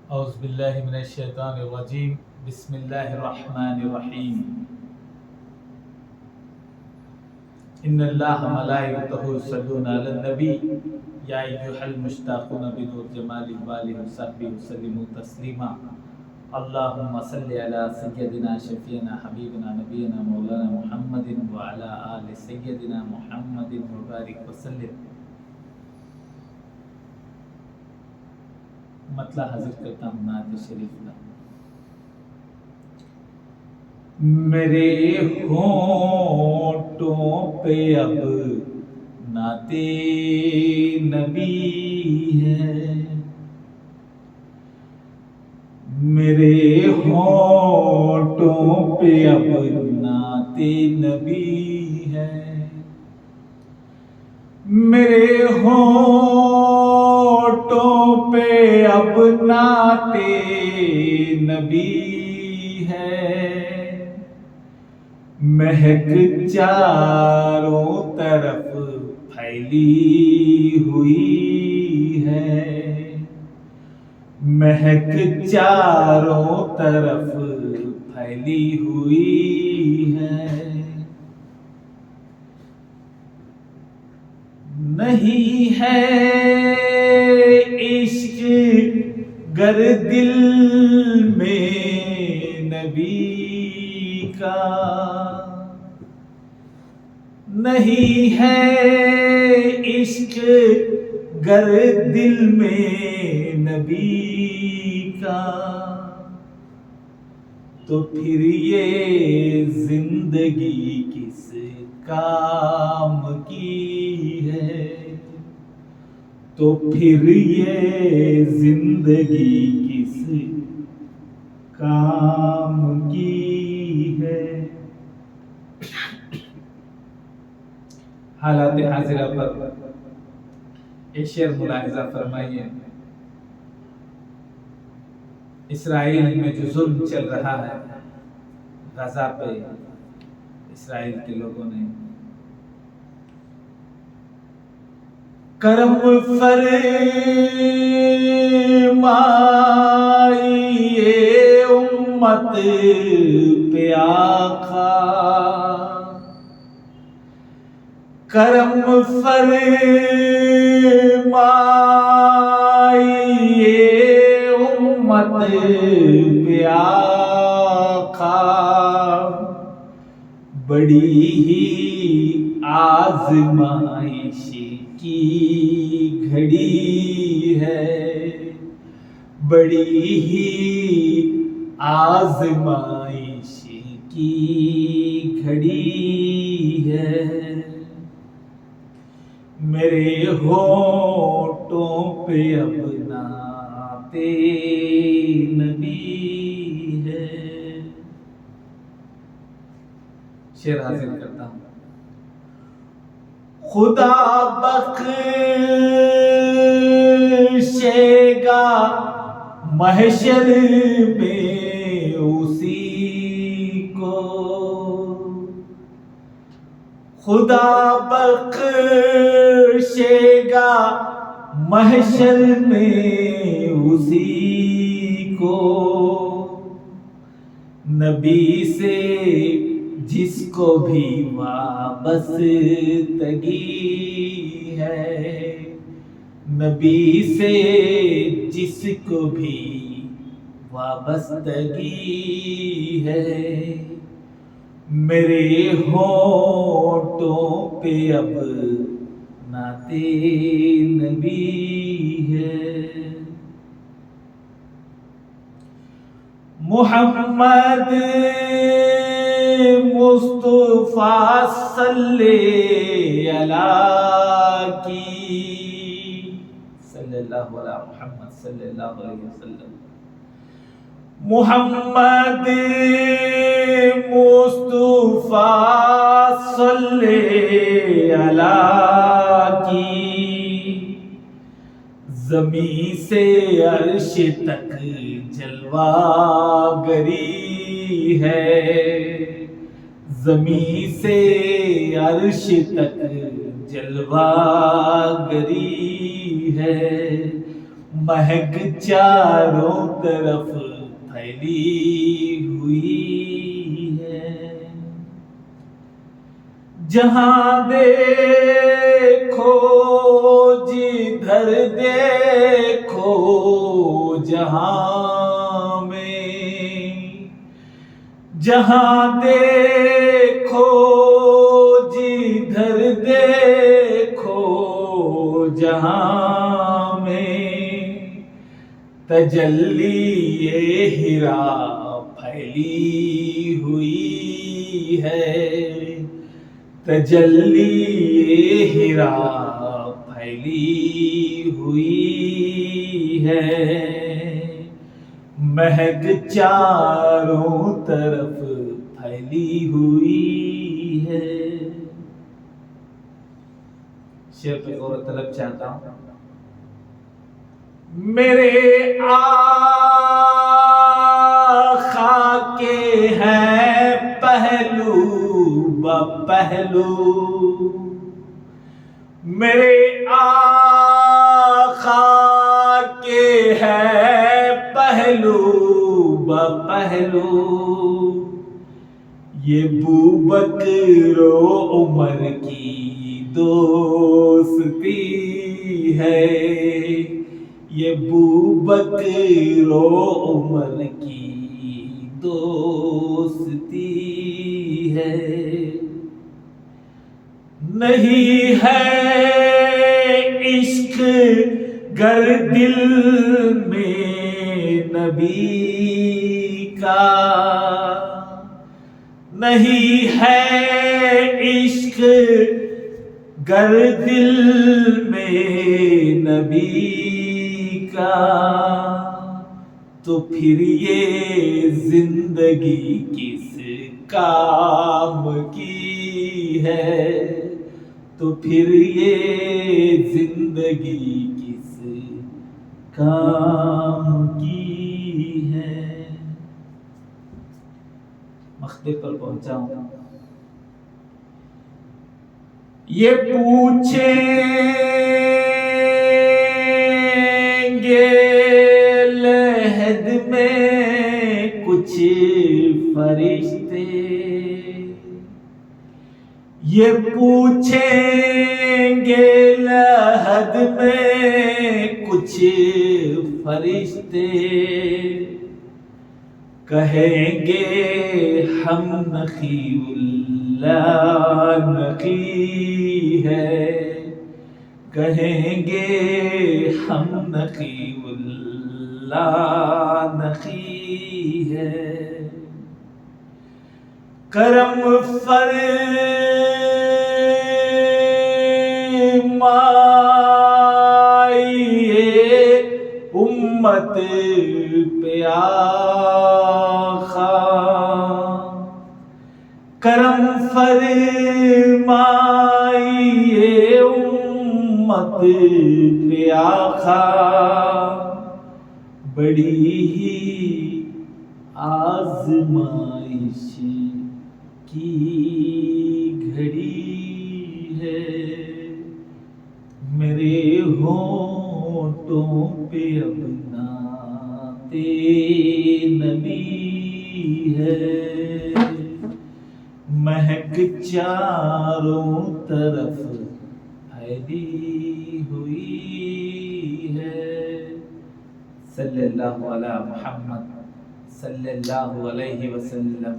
اعوذ باللہ من الشیطان الرجیم بسم اللہ الرحمن الرحیم ان اللہ ملائکتہ یصلون علی النبی یا ایھا المشتاقون بنور جمال والہ وصحبہ وسلموا تسلیما اللہم صلی علی سیدنا شفیعنا حبیبنا نبینا مولانا محمد وعلی آل سیدنا محمد وبارک وسلم۔ مطلع حاضر کرتا ہوں نعت شریف کا۔ میرے ہونٹوں پہ اب نعت نبی ہے، میرے ہونٹوں پہ اب نعت نبی ہے، میرے ہونٹوں پہ اب نعت نبی ہے، مہک چاروں طرف پھیلی ہوئی ہے، مہک چاروں طرف پھیلی ہوئی ہے، نہیں ہے عشق گر دل میں نبی کا، نہیں ہے عشق گر دل میں نبی کا، تو پھر یہ زندگی کس کام کی ہے، تو پھر یہ زندگی کس کام کی ہے۔ حالات حاضرہ پر ایک شعر ملاحظہ فرمائیے۔ اسرائیل میں جو ظلم چل رہا ہے، غزہ پہ اسرائیل کے لوگوں نے کرم فرمائیے امت پہ آقا، کرم فرمائیے امت پہ آقا، بڑی ہی آزمائش کی گھڑی ہے، بڑی ہی آزمائش کی گھڑی ہے، میرے ہونٹوں پہ اب نعت نبی ہے۔ شعر حاصل کرتا ہوں۔ خدا بخشے گا محشر میں اسی کو، خدا بخشے گا محشر میں اسی کو، نبی سے جس کو بھی وابستگی ہے، نبی سے جس کو بھی وابستگی ہے، میرے ہونٹوں پہ اب نعت نبی ہے۔ محمد مصطفیٰ صلی اللہ کی، صلی اللہ علیہ محمد صلی اللہ علیہ وسلم، محمد مصطفیٰ صلی اللہ کی، زمین سے عرش تک جلوہ گری ہے، زمین سے عرش تک جلوہ گری ہے، مہک چاروں طرف پھیلی ہوئی ہے، جہاں دیکھو جدھر دیکھو جہاں میں، جہاں دیکھو جدھر دیکھو جہاں میں، تجلی ہیرا پھیلی ہوئی ہے، تجلی ہیرا پھیلی ہوئی ہے، مہک چاروں طرف پھیلی ہوئی ہے۔ شعر پہ اور طلب چاہتا ہوں۔ میرے آقا کے ہیں پہلو بپہلو، میرے آقا کے ہیں پہلو بپہلو، یہ بوبکر و عمر کی دوستی ہے، یہ بوبکر و عمر کی دوستی ہے، نہیں ہے عشق گر دل میں نبی کا، نہیں ہے عشق گر دل میں نبی کا، تو پھر یہ زندگی کس کام کی ہے، تو پھر یہ زندگی کس کام کی ہے۔ مقصد پر پہنچا ہوں۔ یہ پوچھیں گے لحد میں کچھ فرشتے، یہ پوچھیں گے لحد میں کچھ فرشتے، کہیں گے ہم نقی اللہ نقی ہے، کہیں گے ہم نقی اللہ نقی ہے، کرم فرمائیے امت پہ آقا، کرم فرمائیے امت پہ آقا، بڑی ہی آزمائش کی گھڑی ہے، میرے ہونٹوں پہ اب نعت نبی ہے، مہک چاروں طرف پھیلی ہوئی ہے۔ صلی اللہ علی محمد صلی اللہ علیہ وسلم۔